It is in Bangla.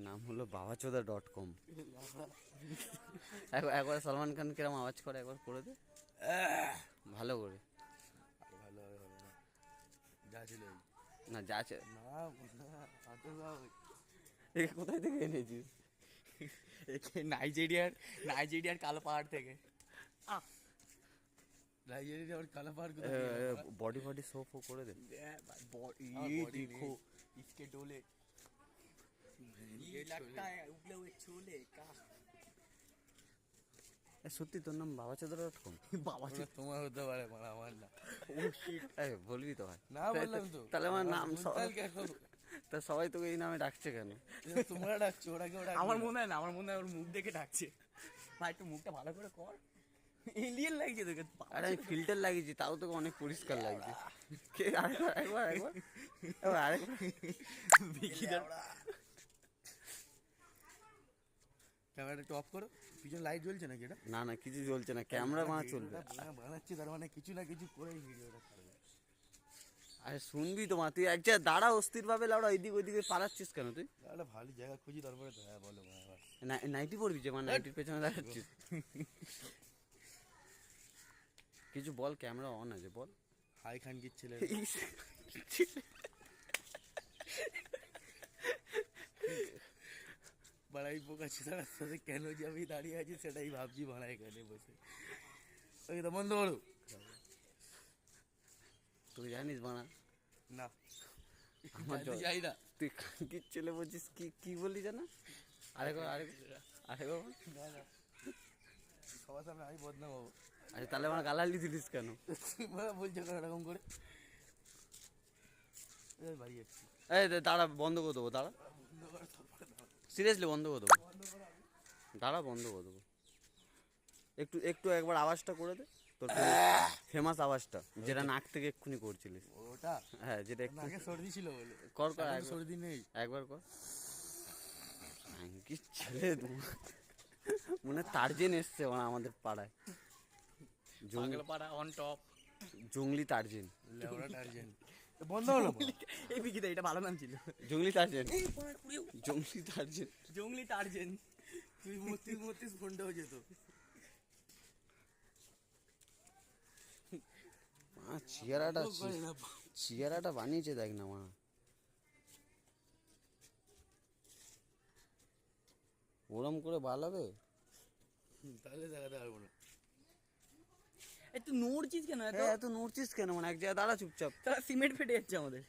নাম হলো babachota.com। একবার সলমান খান কিরম আওয়াজ করে একবার করে দে ভালো করে। ভালো হবে না যা ছিল না যাচ্ছে না একে কোথায় থেকে এনেছিস? একে নাইজেরিয়ার কালো পাহাড় থেকে। নাইজেরিয়ার কালো পাহাড় বডি ফডি শো ফো করে দে। देखो इसके डोले ये लगता है उबले हुए छोले का। সত্যি তোর নাম babachota.com? বাবা তোমার হতে পারে মানে আমার না। ও শিট, বলবি তো ভাই? না বললাম তো। তাহলে আমার নাম তা সবাই তোকে এই নামে ডাকছে কেন? তোমরা ডাকছো, ওরা কেউ ডাকছে? আমার মনে হয় না, আমার মনে হয় ওর মুখ দেখে ডাকছে। ভাই একটু মুখটা ভালো করে কর, এলিয়েন লাগছে তোকে। আরে আমি ফিল্টার লাগিয়েছি তাও তোকে অনেক পরিষ্কার লাগছে। কে আরেকবার ক্যামেরাটা একটু অফ করো, পিছনে লাইট জ্বলছে নাকি? এটা না না কিছু জ্বলছে না, ক্যামেরা বানা চলবে। বানাচ্ছি তার মানে কিছু না কিছু করেই ভিডিওটা ছাড়বে। আরে শুনবি তো মা, তুই এক জায়গায় দাঁড়া অস্থির ভাবে লাউড়া, এইদিক ওইদিকে পালাচ্ছিস কেন তুই? একটা ভালো জায়গা খুঁজি তারপরে তো। হ্যাঁ বলো ভাই। নাইটি পড়বি যে, মানে নাইটির পেছনে দাঁড়াচ্ছিস? কিছু বল, ক্যামেরা অন আছে বল। হাই খান কি ছেলে বাড়াই পোকা ছেলের সাথে কেন যে আমি দাঁড়িয়ে আছি সেটাই ভাবছি ভাড়া এখানে বসে। ওই তো বন্ধ করো। তুই জানিস বানা না আমার যাই না। তুই কি ছেলে বলছিস, কি কি বললি জানা? আরেকবার বল। সবার সামনে আমি বদনাম হবো। আরে তাহলে আমার গালালি দিলিস কেন? বলছো কেন এরকম করে? বাড়ি যাচ্ছি। এই দাঁড়া, বন্ধ করে দেবো, দাঁড়া সিরিয়াসলি বন্ধ করে দেবো, দাঁড়া বন্ধ করে দেবো। একটু একটু একবার আওয়াজটা করে দে, তোর ফেমাস আওয়াজটা যেটা নাক থেকে এক্ষুনি করছিলিস। ওটা হ্যাঁ, যেটা একটু নাকে সর্দি ছিল বলে। কর কর, সর্দি নেই। একবার কর। কি ছেলে মনে টার্জেন এসছে মানে আমাদের পাড়ায়, পাড়া অন টপ জঙ্গলি টার্জেন। টার্জেন বন্ধ হলো। এই বিকিদা, এটা ভালো নাম ছিল। জঙ্গলি টার্জেন, জঙ্গলি টার্জেন, জঙ্গলি টার্জেন। তুই মূর্তিস ফোনটাও যেত। চেয়ারাটা বানিয়েছে দেখ না মা, ওরম করে বালাবে তাহলে দেখাতে পারবো না। তুই নড়ছিস কেন? এত নড়ছিস কেন? মানে এক জায়গায় দাঁড়া চুপচাপ। তারা সিমেন্ট ফেটে যাচ্ছে আমাদের।